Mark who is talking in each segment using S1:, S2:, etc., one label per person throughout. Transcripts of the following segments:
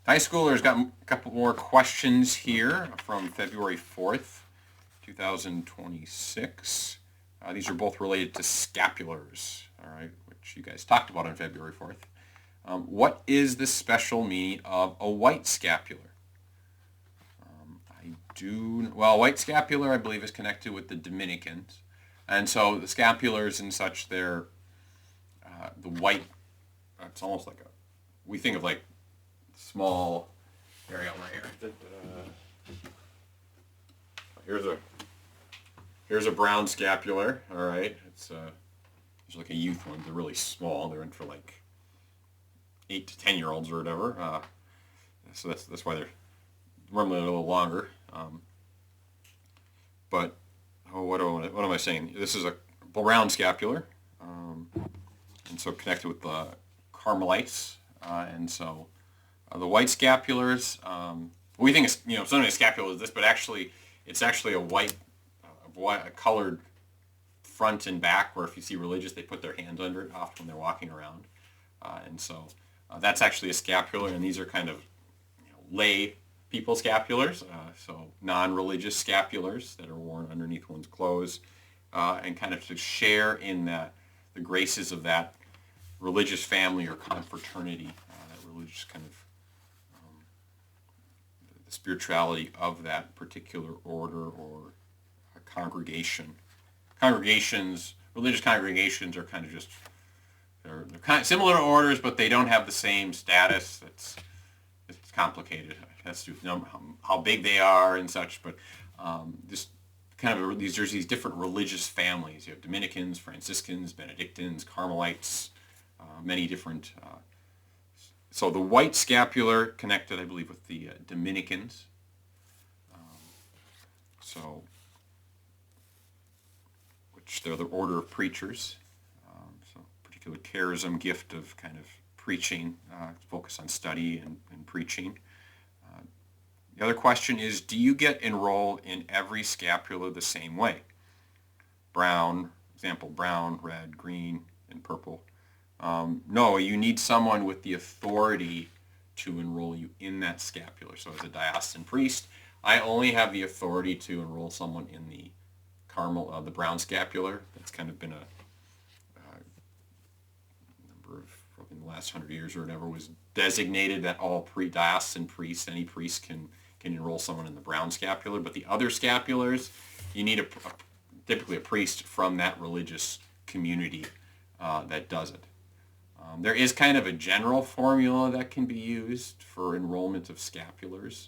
S1: High schoolers got a couple more questions here from February 4th, 2026. These are both related to scapulars, all right, which you guys talked about on February 4th. What is the special meaning of a white scapular? White scapular, I believe, is connected with the Dominicans. And so the scapulars and such, they're the white, it's almost like we think of like small area right here. Here's a brown scapular, all right. It's like a youth one. They're really small. They're in for like 8 to 10-year-olds or whatever. So that's why they're normally a little longer. What am I saying? This is a brown scapular, and so connected with the Carmelites, and so the white scapulars. We think something a scapula is this, but actually it's actually a white, colored front and back. Where if you see religious, they put their hands under it often when they're walking around, and so that's actually a scapular, and these are kind of lay people scapulars, so non-religious scapulars that are worn underneath one's clothes, and kind of to share in the graces of that religious family or confraternity, that religious kind of the spirituality of that particular order or congregation. Religious congregations are kind of just they're kind of similar to orders, but they don't have the same status. It's complicated. It has to do with how big they are and such, but just kind of there's these different religious families. You have Dominicans, Franciscans, Benedictines, Carmelites, many different. So the white scapular connected, I believe, with the Dominicans. Which they're the order of preachers. So particular charism, gift of kind of preaching, focus on study and preaching. The other question is, do you get enrolled in every scapular the same way? Brown, example, brown, red, green, and purple. No, you need someone with the authority to enroll you in that scapular. So as a diocesan priest, I only have the authority to enroll someone in the the brown scapular. That's kind of been a number of, probably in the last 100 years or whatever, was designated that all diocesan priests, any priest can enroll someone in the brown scapular. But the other scapulars, you need typically a priest from that religious community that does it. There is kind of a general formula that can be used for enrollment of scapulars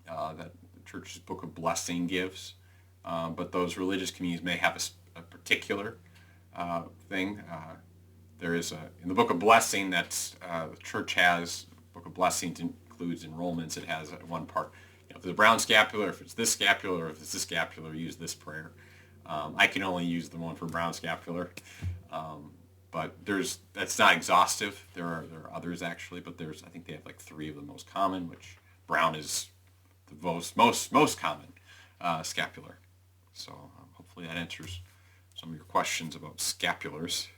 S1: that the Church's Book of Blessing gives. But those religious communities may have a particular thing. There is in the Book of Blessing that's the Church has. Book of Blessing includes enrollments. It has one part. If it's a brown scapular, if it's this scapular, or if it's this scapular, use this prayer. I can only use the one for brown scapular, but that's not exhaustive. There are others actually, but I think they have like 3 of the most common, which brown is the most common scapular. So hopefully that answers some of your questions about scapulars.